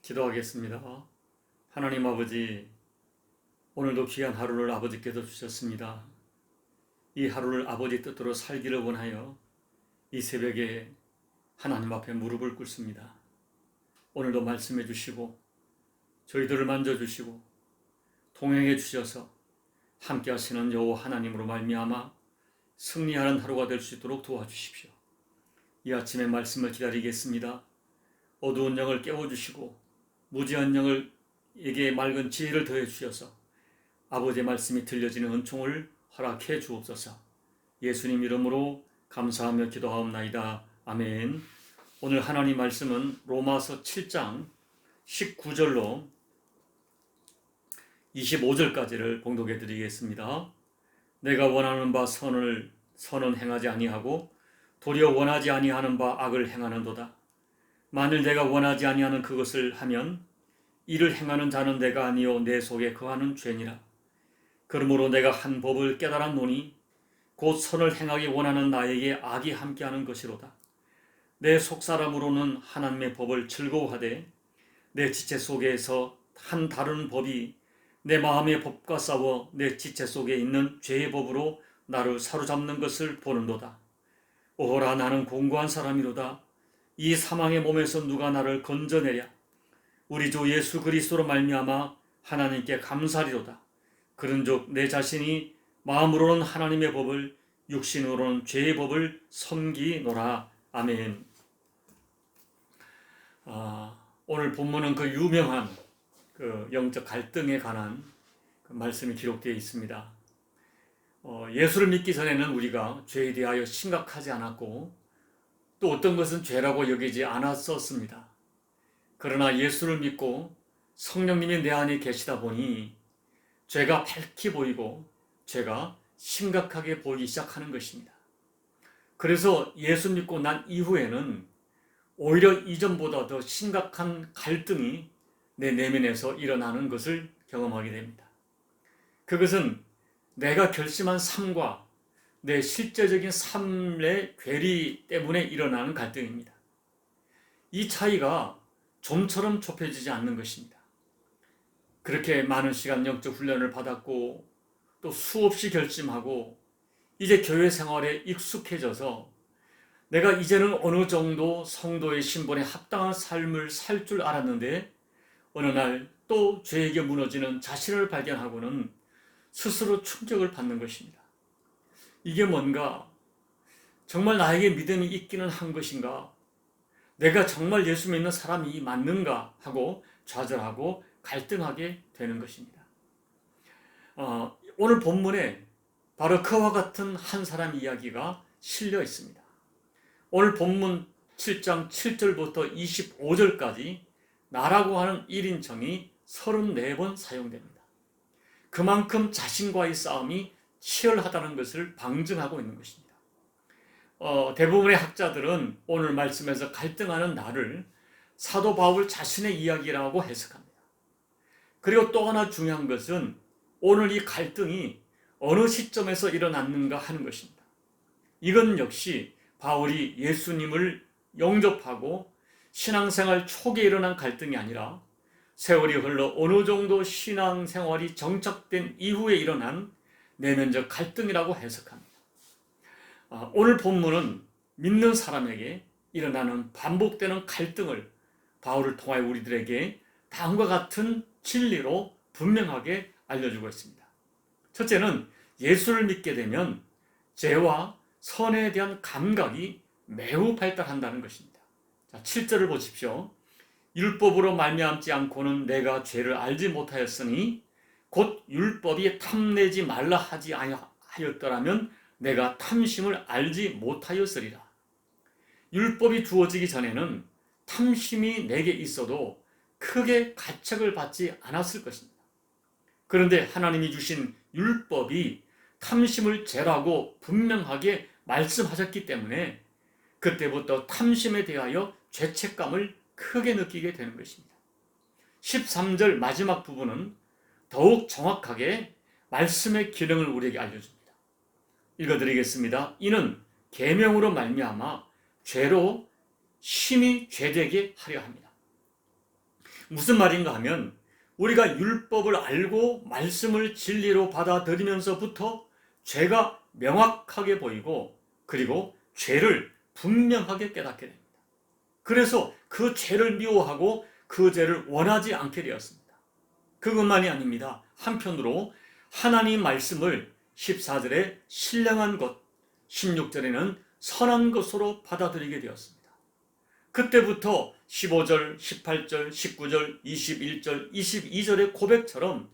기도하겠습니다. 하나님 아버지, 오늘도 귀한 하루를 아버지께서 주셨습니다. 이 하루를 아버지 뜻대로 살기를 원하여 이 새벽에 하나님 앞에 무릎을 꿇습니다. 오늘도 말씀해 주시고 저희들을 만져주시고 동행해 주셔서 함께 하시는 여호와 하나님으로 말미암아 승리하는 하루가 될 수 있도록 도와주십시오. 이 아침에 말씀을 기다리겠습니다. 어두운 영을 깨워주시고 무지한 영에게 맑은 지혜를 더해 주셔서 아버지의 말씀이 들려지는 은총을 허락해 주옵소서. 예수님 이름으로 감사하며 기도하옵나이다. 아멘. 오늘 하나님 말씀은 로마서 7장 19절로 25절까지를 봉독해 드리겠습니다. 내가 원하는 바 선은 행하지 아니하고 도리어 원하지 아니하는 바 악을 행하는도다. 만일 내가 원하지 아니하는 그것을 하면 이를 행하는 자는 내가 아니요 내 속에 거하는 죄니라. 그러므로 내가 한 법을 깨달았노니 곧 선을 행하기 원하는 나에게 악이 함께하는 것이로다. 내 속사람으로는 하나님의 법을 즐거워하되 내 지체 속에서 한 다른 법이 내 마음의 법과 싸워 내 지체 속에 있는 죄의 법으로 나를 사로잡는 것을 보는도다. 오호라, 나는 공고한 사람이로다. 이 사망의 몸에서 누가 나를 건져내랴. 우리 주 예수 그리스도로 말미암아 하나님께 감사리로다. 그런즉 내 자신이 마음으로는 하나님의 법을, 육신으로는 죄의 법을 섬기노라. 아멘. 오늘 본문은 그 유명한 영적 갈등에 관한 말씀이 기록되어 있습니다. 예수를 믿기 전에는 우리가 죄에 대하여 심각하지 않았고 또 어떤 것은 죄라고 여기지 않았었습니다. 그러나 예수를 믿고 성령님이 내 안에 계시다 보니 죄가 밝히 보이고 죄가 심각하게 보이기 시작하는 것입니다. 그래서 예수 믿고 난 이후에는 오히려 이전보다 더 심각한 갈등이 내 내면에서 일어나는 것을 경험하게 됩니다. 그것은 내가 결심한 삶과 내 실제적인 삶의 괴리 때문에 일어나는 갈등입니다. 이 차이가 좀처럼 좁혀지지 않는 것입니다. 그렇게 많은 시간 영적 훈련을 받았고 또 수없이 결심하고 이제 교회 생활에 익숙해져서 내가 이제는 어느 정도 성도의 신분에 합당한 삶을 살 줄 알았는데 어느 날 또 죄에게 무너지는 자신을 발견하고는 스스로 충격을 받는 것입니다. 이게 뭔가? 정말 나에게 믿음이 있기는 한 것인가? 내가 정말 예수 믿는 사람이 맞는가? 하고 좌절하고 갈등하게 되는 것입니다. 오늘 본문에 바로 그와 같은 한 사람 이야기가 실려 있습니다. 오늘 본문 7장 7절부터 25절까지 나라고 하는 1인칭이 34번 사용됩니다. 그만큼 자신과의 싸움이 치열하다는 것을 방증하고 있는 것입니다. 대부분의 학자들은 오늘 말씀에서 갈등하는 나를 사도 바울 자신의 이야기라고 해석합니다. 그리고 또 하나 중요한 것은 오늘 이 갈등이 어느 시점에서 일어났는가 하는 것입니다. 이건 역시 바울이 예수님을 영접하고 신앙생활 초기에 일어난 갈등이 아니라 세월이 흘러 어느 정도 신앙생활이 정착된 이후에 일어난 내면적 갈등이라고 해석합니다. 오늘 본문은 믿는 사람에게 일어나는 반복되는 갈등을 바울을 통하여 우리들에게 다음과 같은 진리로 분명하게 알려주고 있습니다. 첫째는 예수를 믿게 되면 죄와 선에 대한 감각이 매우 발달한다는 것입니다. 자, 7절을 보십시오. 율법으로 말미암지 않고는 내가 죄를 알지 못하였으니 곧 율법이 탐내지 말라 하지 아니하였더라면 내가 탐심을 알지 못하였으리라. 율법이 주어지기 전에는 탐심이 내게 있어도 크게 가책을 받지 않았을 것입니다. 그런데 하나님이 주신 율법이 탐심을 죄라고 분명하게 말씀하셨기 때문에 그때부터 탐심에 대하여 죄책감을 크게 느끼게 되는 것입니다. 13절 마지막 부분은 더욱 정확하게 말씀의 기능을 우리에게 알려줍니다. 읽어드리겠습니다. 이는 계명으로 말미암아 죄로 심히 죄되게 하려 합니다. 무슨 말인가 하면 우리가 율법을 알고 말씀을 진리로 받아들이면서부터 죄가 명확하게 보이고 그리고 죄를 분명하게 깨닫게 됩니다. 그래서 그 죄를 미워하고 그 죄를 원하지 않게 되었습니다. 그것만이 아닙니다. 한편으로 하나님 말씀을 14절에 신령한 것, 16절에는 선한 것으로 받아들이게 되었습니다. 그때부터 15절, 18절, 19절, 21절, 22절의 고백처럼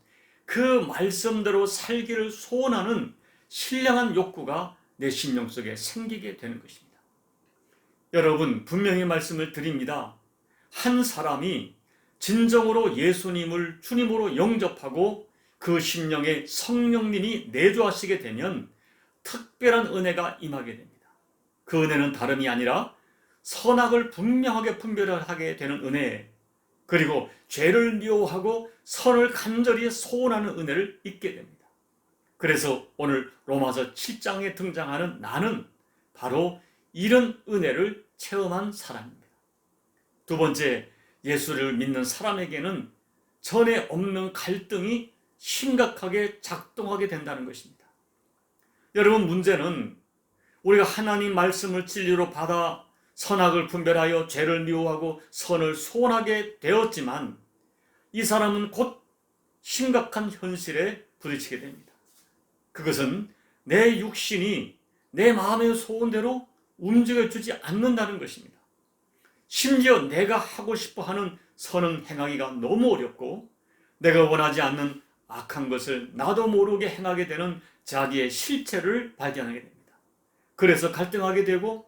그 말씀대로 살기를 소원하는 신령한 욕구가 내 심령 속에 생기게 되는 것입니다. 여러분, 분명히 말씀을 드립니다. 한 사람이 진정으로 예수님을 주님으로 영접하고 그 심령에 성령님이 내주하시게 되면 특별한 은혜가 임하게 됩니다. 그 은혜는 다름이 아니라 선악을 분명하게 분별하게 되는 은혜, 그리고 죄를 미워하고 선을 간절히 소원하는 은혜를 잊게 됩니다. 그래서 오늘 로마서 7장에 등장하는 나는 바로 이런 은혜를 체험한 사람입니다. 두 번째, 예수를 믿는 사람에게는 전에 없는 갈등이 심각하게 작동하게 된다는 것입니다. 여러분, 문제는 우리가 하나님 말씀을 진리로 받아 선악을 분별하여 죄를 미워하고 선을 소원하게 되었지만 이 사람은 곧 심각한 현실에 부딪히게 됩니다. 그것은 내 육신이 내 마음의 소원대로 움직여주지 않는다는 것입니다. 심지어 내가 하고 싶어 하는 선은 행하기가 너무 어렵고 내가 원하지 않는 악한 것을 나도 모르게 행하게 되는 자기의 실체를 발견하게 됩니다. 그래서 갈등하게 되고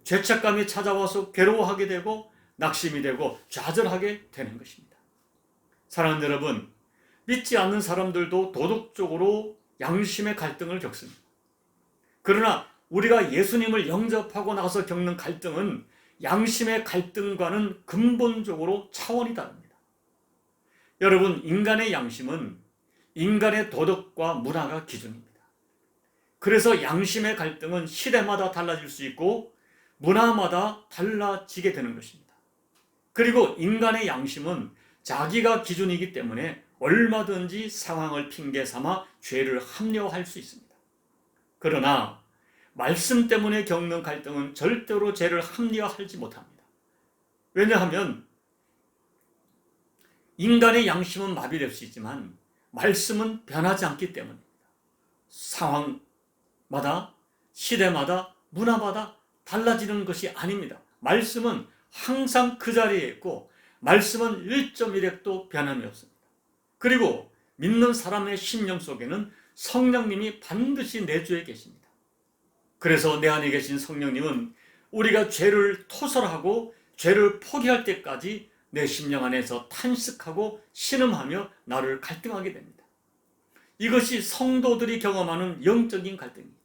죄책감이 찾아와서 괴로워하게 되고 낙심이 되고 좌절하게 되는 것입니다. 사랑하는 여러분, 믿지 않는 사람들도 도덕적으로 양심의 갈등을 겪습니다. 그러나 우리가 예수님을 영접하고 나서 겪는 갈등은 양심의 갈등과는 근본적으로 차원이 다릅니다. 여러분, 인간의 양심은 인간의 도덕과 문화가 기준입니다. 그래서 양심의 갈등은 시대마다 달라질 수 있고 문화마다 달라지게 되는 것입니다. 그리고 인간의 양심은 자기가 기준이기 때문에 얼마든지 상황을 핑계 삼아 죄를 합리화할 수 있습니다. 그러나 말씀 때문에 겪는 갈등은 절대로 죄를 합리화하지 못합니다. 왜냐하면 인간의 양심은 마비될 수 있지만 말씀은 변하지 않기 때문입니다. 상황마다, 시대마다, 문화마다 달라지는 것이 아닙니다. 말씀은 항상 그 자리에 있고 말씀은 1.1핵도 변함이 없습니다. 그리고 믿는 사람의 심령 속에는 성령님이 반드시 내주에 계십니다. 그래서 내 안에 계신 성령님은 우리가 죄를 토설하고 죄를 포기할 때까지 내 심령 안에서 탄식하고 신음하며 나를 갈등하게 됩니다. 이것이 성도들이 경험하는 영적인 갈등입니다.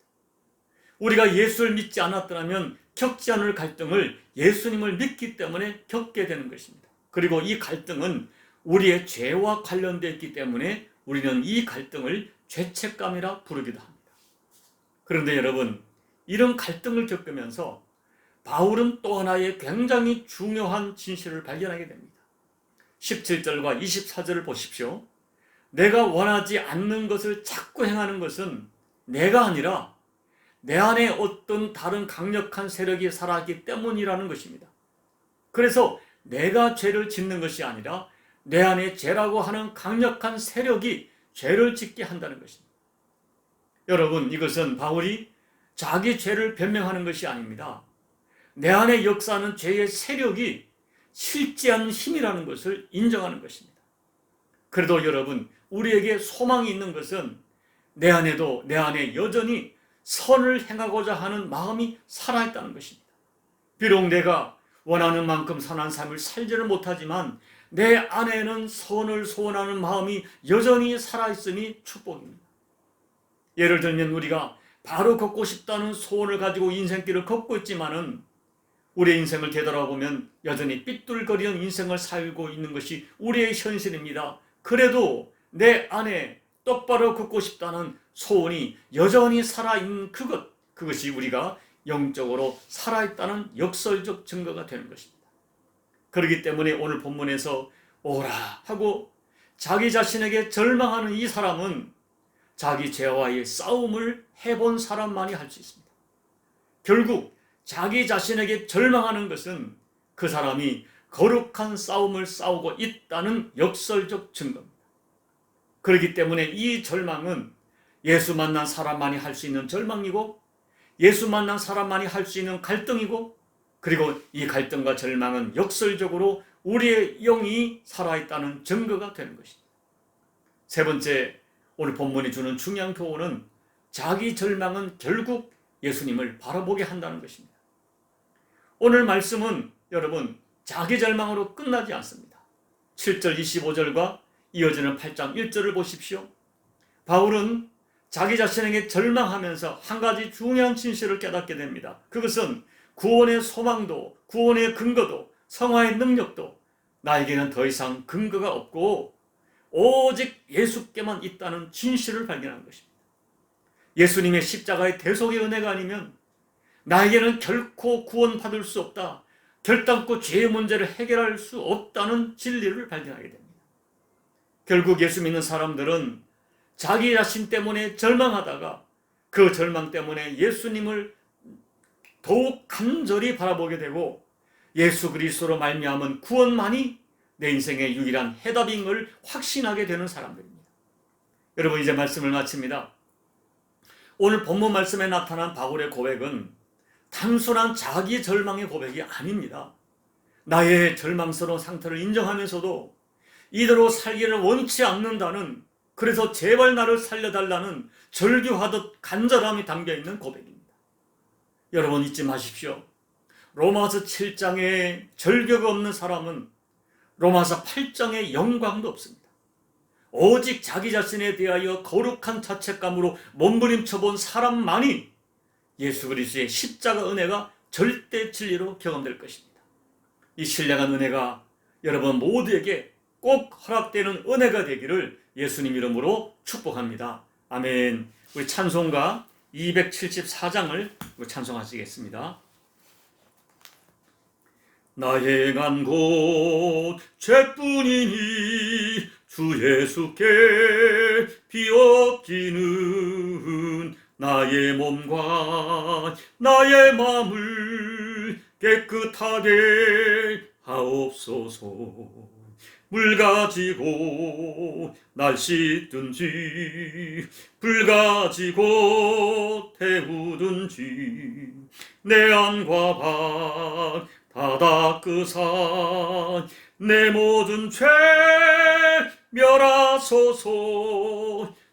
우리가 예수를 믿지 않았더라면 겪지 않을 갈등을 예수님을 믿기 때문에 겪게 되는 것입니다. 그리고 이 갈등은 우리의 죄와 관련되어 있기 때문에 우리는 이 갈등을 죄책감이라 부르기도 합니다. 그런데 여러분, 이런 갈등을 겪으면서 바울은 또 하나의 굉장히 중요한 진실을 발견하게 됩니다. 17절과 24절을 보십시오. 내가 원하지 않는 것을 자꾸 행하는 것은 내가 아니라 내 안에 어떤 다른 강력한 세력이 살아있기 때문이라는 것입니다. 그래서 내가 죄를 짓는 것이 아니라 내 안에 죄라고 하는 강력한 세력이 죄를 짓게 한다는 것입니다. 여러분, 이것은 바울이 자기 죄를 변명하는 것이 아닙니다. 내 안에 역사하는 죄의 세력이 실제한 힘이라는 것을 인정하는 것입니다. 그래도 여러분, 우리에게 소망이 있는 것은 내 안에 여전히 선을 행하고자 하는 마음이 살아있다는 것입니다. 비록 내가 원하는 만큼 선한 삶을 살지를 못하지만 내 안에는 선을 소원하는 마음이 여전히 살아있으니 축복입니다. 예를 들면 우리가 바로 걷고 싶다는 소원을 가지고 인생길을 걷고 있지만은 우리의 인생을 되돌아보면 여전히 삐뚤거리는 인생을 살고 있는 것이 우리의 현실입니다. 그래도 내 안에 똑바로 걷고 싶다는 소원이 여전히 살아있는 그것이 우리가 영적으로 살아있다는 역설적 증거가 되는 것입니다. 그렇기 때문에 오늘 본문에서 오라 하고 자기 자신에게 절망하는 이 사람은 자기 죄와의 싸움을 해본 사람만이 할 수 있습니다. 결국 자기 자신에게 절망하는 것은 그 사람이 거룩한 싸움을 싸우고 있다는 역설적 증거입니다. 그렇기 때문에 이 절망은 예수 만난 사람만이 할 수 있는 절망이고, 예수 만난 사람만이 할 수 있는 갈등이고, 그리고 이 갈등과 절망은 역설적으로 우리의 영이 살아있다는 증거가 되는 것입니다. 세 번째, 오늘 본문이 주는 중요한 교훈은 자기 절망은 결국 예수님을 바라보게 한다는 것입니다. 오늘 말씀은 여러분 자기 절망으로 끝나지 않습니다. 7절 25절과 이어지는 8장 1절을 보십시오. 바울은 자기 자신에게 절망하면서 한 가지 중요한 진실을 깨닫게 됩니다. 그것은 구원의 소망도, 구원의 근거도, 성화의 능력도 나에게는 더 이상 근거가 없고 오직 예수께만 있다는 진실을 발견한 것입니다. 예수님의 십자가의 대속의 은혜가 아니면 나에게는 결코 구원받을 수 없다, 결단코 죄의 문제를 해결할 수 없다는 진리를 발견하게 됩니다. 결국 예수 믿는 사람들은 자기 자신 때문에 절망하다가 그 절망 때문에 예수님을 더욱 간절히 바라보게 되고 예수 그리스도로 말미암은 구원만이 내 인생의 유일한 해답인 걸 확신하게 되는 사람들입니다. 여러분, 이제 말씀을 마칩니다. 오늘 본문 말씀에 나타난 바울의 고백은 단순한 자기 절망의 고백이 아닙니다. 나의 절망스러운 상태를 인정하면서도 이대로 살기를 원치 않는다는, 그래서 제발 나를 살려달라는 절규하듯 간절함이 담겨있는 고백입니다. 여러분, 잊지 마십시오. 로마서 7장에 절규가 없는 사람은 로마서 8장에 영광도 없습니다. 오직 자기 자신에 대하여 거룩한 자책감으로 몸부림쳐 본 사람만이 예수 그리스도의 십자가 은혜가 절대 진리로 경험될 것입니다. 이 신령한 은혜가 여러분 모두에게 꼭 허락되는 은혜가 되기를 예수님 이름으로 축복합니다. 아멘. 우리 찬송가 274장을 찬송하시겠습니다. 나의 간 곳 죄뿐이니 주 예수께 비옵기는 나의 몸과 나의 마음을 깨끗하게 하옵소서. 물 가지고 날 씻든지 불 가지고 태우든지 내 안과 밖 다 닦으사 내 모든 죄 멸하소서.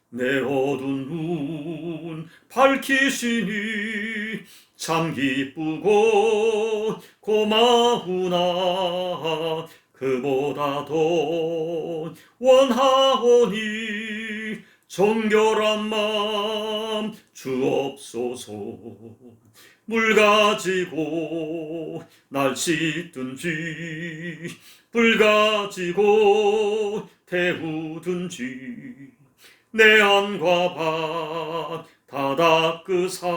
내 어두운 눈 밝히시니 참 기쁘고 고마우나 그보다 더 원하오니 정결한 마음 주옵소서. 물 가지고 날 씻든지 불 가지고 태우든지 내 안과 밖 다 닦으사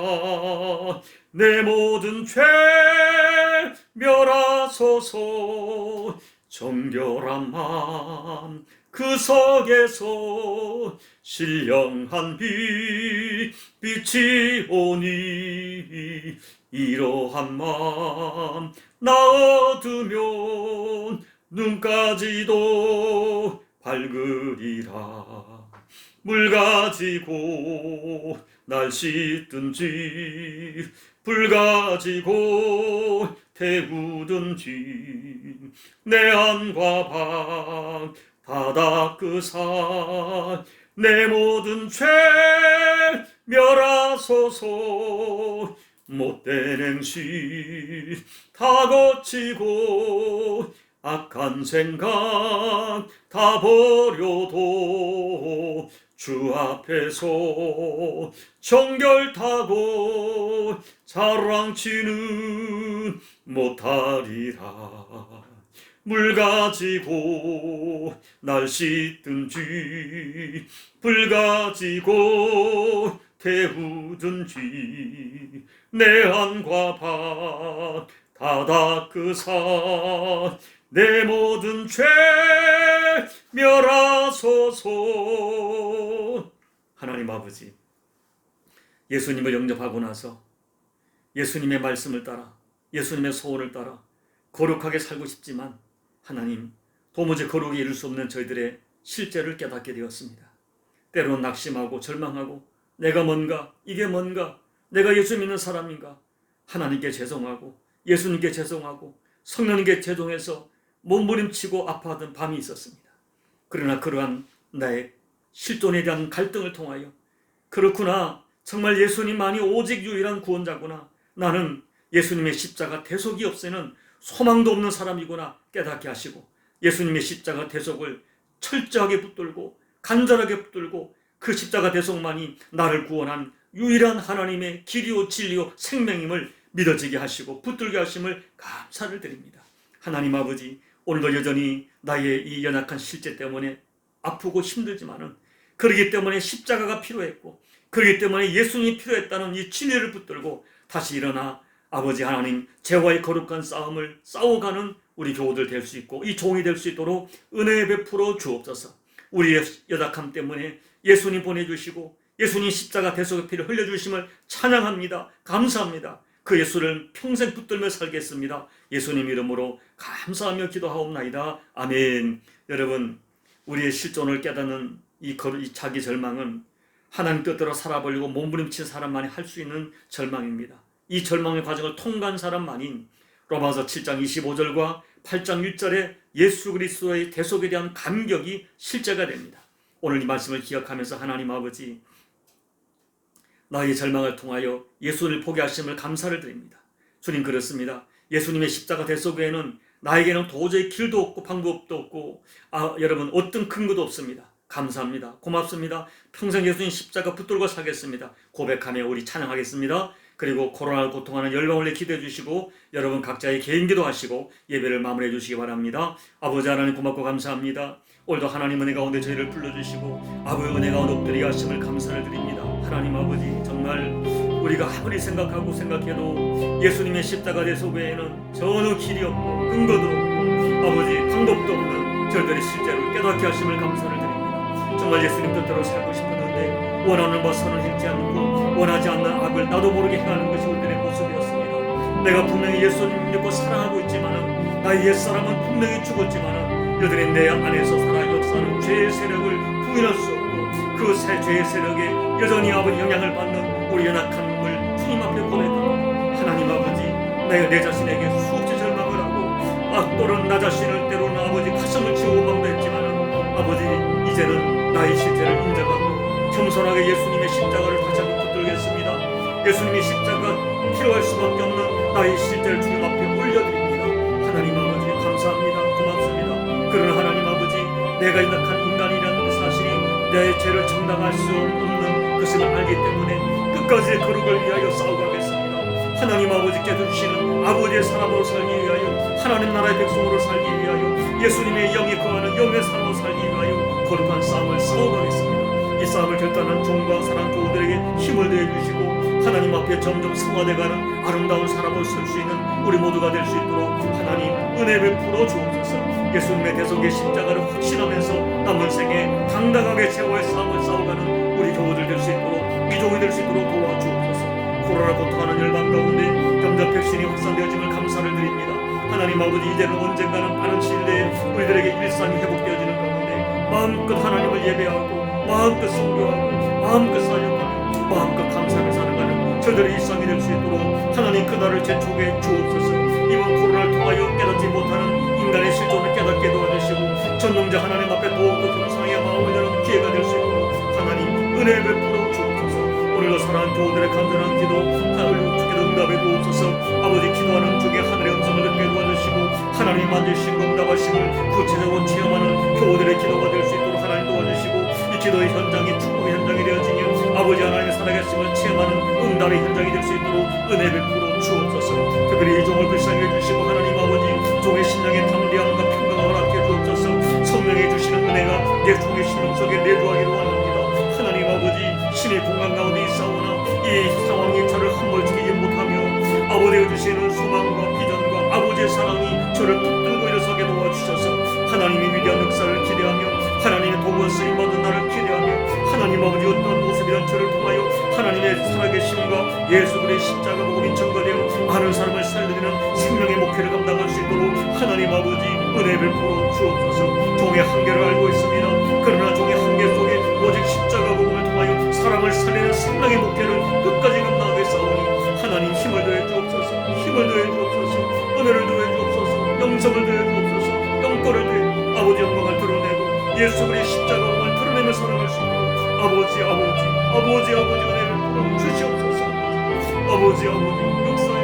내 모든 죄 멸하소서. 정결한 마음 그 속에서 신령한 빛이 오니 이러한 마음 나 얻으면 눈까지도 밝으리라. 물 가지고 날 씻든지 불 가지고 태우든지 내 안과 밖 다 닦으사 내 모든 죄 멸하소서. 못된 행실 다 고치고 악한 생각 다 버려도 주 앞에서 정결타고 자랑치는 못하리라. 물 가지고 날 씻든지 불 가지고 태우든지 내 안과 밖 다 닦으사 내 모든 죄 주옵소서. 하나님 아버지, 예수님을 영접하고 나서 예수님의 말씀을 따라 예수님의 소원을 따라 거룩하게 살고 싶지만 하나님, 도무지 거룩에 이를 수 없는 저희들의 실제를 깨닫게 되었습니다. 때로는 낙심하고 절망하고 내가 뭔가, 이게 뭔가, 내가 예수 믿는 사람인가, 하나님께 죄송하고 예수님께 죄송하고 성령님께 죄송해서 몸부림치고 아파하던 밤이 있었습니다. 그러나 그러한 나의 실존에 대한 갈등을 통하여 그렇구나, 정말 예수님만이 오직 유일한 구원자구나, 나는 예수님의 십자가 대속이 없이는 소망도 없는 사람이구나 깨닫게 하시고 예수님의 십자가 대속을 철저하게 붙들고 간절하게 붙들고 그 십자가 대속만이 나를 구원한 유일한 하나님의 길이요 진리요 생명임을 믿어지게 하시고 붙들게 하심을 감사를 드립니다. 하나님 아버지, 오늘도 여전히 나의 이 연약한 실제 때문에 아프고 힘들지만은 그러기 때문에 십자가가 필요했고 그러기 때문에 예수님이 필요했다는 이 진리를 붙들고 다시 일어나 아버지 하나님, 죄와의 거룩한 싸움을 싸워가는 우리 교우들 될 수 있고 이 종이 될 수 있도록 은혜 베풀어 주옵소서. 우리의 연약함 때문에 예수님 보내주시고 예수님 십자가 대속의 피를 흘려주심을 찬양합니다. 감사합니다. 그 예수를 평생 붙들며 살겠습니다. 예수님 이름으로 감사하며 기도하옵나이다. 아멘. 여러분, 우리의 실존을 깨닫는 이 자기 절망은 하나님 뜻대로 살아보려고 몸부림친 사람만이 할 수 있는 절망입니다. 이 절망의 과정을 통과한 사람만이 로마서 7장 25절과 8장 1절에 예수 그리스도의 대속에 대한 감격이 실제가 됩니다. 오늘 이 말씀을 기억하면서 하나님 아버지, 나의 절망을 통하여 예수를 보게 하심을 감사를 드립니다. 주님, 그렇습니다. 예수님의 십자가 대속 외에는 나에게는 도저히 길도 없고 방법도 없고 여러분 어떤 근거도 없습니다. 감사합니다. 고맙습니다. 평생 예수님 십자가 붙들고 살겠습니다. 고백하며 우리 찬양하겠습니다. 그리고 코로나를 고통하는 열방을 기도해 주시고 여러분 각자의 개인 기도하시고 예배를 마무리해 주시기 바랍니다. 아버지 하나님 고맙고 감사합니다. 오늘도 하나님 은혜 가운데 저희를 불러주시고 아버지 은혜 가운데 엎드리게 하심을 감사를 드립니다. 하나님 아버지, 정말 우리가 아무리 생각하고 생각해도 예수님의 십자가 대속 외에는 전혀 길이 없고 근거도 없고 아버지 방법도 없는 저희들의 실제로 깨닫게 하심을 감사를 드립니다. 정말 예수님 뜻대로 살고 싶었는데 원하는 바 선을 행치 않고 원하지 않는 악을 나도 모르게 행하는 것이 우리들의 모습이었습니다. 내가 분명히 예수님 믿고 사랑하고 있지만은 나의 옛사람은 분명히 죽었지만은 여전히 내 안에서 살아 역사하는 죄의 세력을 부인할 수 없고 그 죄의 세력에 여전히 아버지 영향을 받는 우리 연약함을 주님 앞에 고백하고 하나님 아버지, 내가 내 자신에게 수없이 절망을 하고 또는 나 자신을 때로는 아버지 가슴을 치우고 방도했지만은 아버지, 이제는 나의 실체를 인정하고 겸손하게 예수님의 십자가를 다시 한번 붙들겠습니다. 예수님의 십자가 필요할 수밖에 없는 나의 실체를 주님 앞에 올려드립니다. 하나님 아버지 감사합니다. 고맙습니다. 그러나 하나님 아버지, 내가 연약한 인간이라는 그 사실이 내 죄를 정당할 수 없는 것을 알기 때문에 끝까지 거룩을 위하여 싸워가겠습니다. 하나님 아버지께서 주시는 아버지의 사람으로 살기 위하여 하나님 나라의 백성으로 살기 위하여 예수님의 영이 거하는 영의 사람으로 살기 위하여 거룩한 싸움을 싸워가겠습니다. 이 싸움을 결단한 종과 사랑 교우들에게 힘을 더해주시고 하나님 앞에 점점 성화되어가는 아름다운 사람으로 설 수 있는 우리 모두가 될 수 있도록 하나님 은혜 베풀어 주옵소서. 예수님의 대속의 십자가를 확신하면서 남은 생에 당당하게 최후의 싸움을 싸워가는 우리 교우들 될 수 있도록 미종이 될 수 있도록 도와주옵소서. 코로나 고통하는 열방 가운데 병자 백신이 확산되어짐을 감사를 드립니다. 하나님 아버지, 이제는 언젠가는 빠른 시일 내에 우리들에게 일상이 회복되어지는 가운데 마음껏 하나님을 예배하고 마음껏 선교하고 마음껏 사역하고 마음껏 감사하며 살아가는 저들의 일상이 될 수 있도록 하나님 그날을 재촉해 주옵소서. 이번 코로나를 통하여 깨닫지 못하는 인간의 실존을 깨닫게 도와주시고 전능자 하나님 앞에 더욱더 겸손하게 마음을 여는 기회가 될 수 있도록 하나님 은혜 베풀어 주옵소서. 오늘도 사랑하는 교우들의 간절한 기도 주께서 응답해 주옵소서. 아버지, 기도하는 중에 하늘의 음성을 듣게 도와주시고 하나님 만지시고 응답하심을 구체적으로 체험하는 교우들의 기도가 될 수 있도록 하나님 도와주시고 이 기도의 현장이 축복의 현장이 되어지며 아버지 하나님의 살아계심을 체험하는 응답의 현장이 될 수 있도록 은혜 베풀어 주옵소서. 특별히 이 종을 불쌍히 해주시고 하나님 아버지, 종의 심령의 담대함과 평강을 허락해 주옵소서. 성령이 주시는 은혜가 내 종의 심령 속에 내주하기를 원합니다. 하나님 아버지, 신의 공간 가운데 있사오나 이 상황이 저를 함몰시키지 못하며 아버지가 주시는 소망과 비전과 아버지의 사랑이 저를 붙들고 일어서게 도와주셔서 하나님의 위대한 역사를 기대하며 하나님의 도구를 쓰임받아 예수 그리스도의 십자가 복음이 전거되어 많은 사람을 살리는 생명의 목회를 감당할 수 있도록 하나님 아버지 은혜 베풀어 주옵소서. 종의 한계를 알고 있습니다. 그러나 종의 한계 속에 오직 십자가 복음을 통하여 사람을 살리는 생명의 목회를 끝까지 감당하겠사오니 하나님 힘을 더해 주옵소서. 힘을 더해 주옵소서. 은혜를 더해 주옵소서. 영성을 더해 주옵소서. 영권을 더해 아버지 영광을 드러내고 예수 그리스도의 십자가 복음을 드러내며 살아갈 수 있도록 아버지 은혜를 베풀어 주시옵소서. 아버지 역사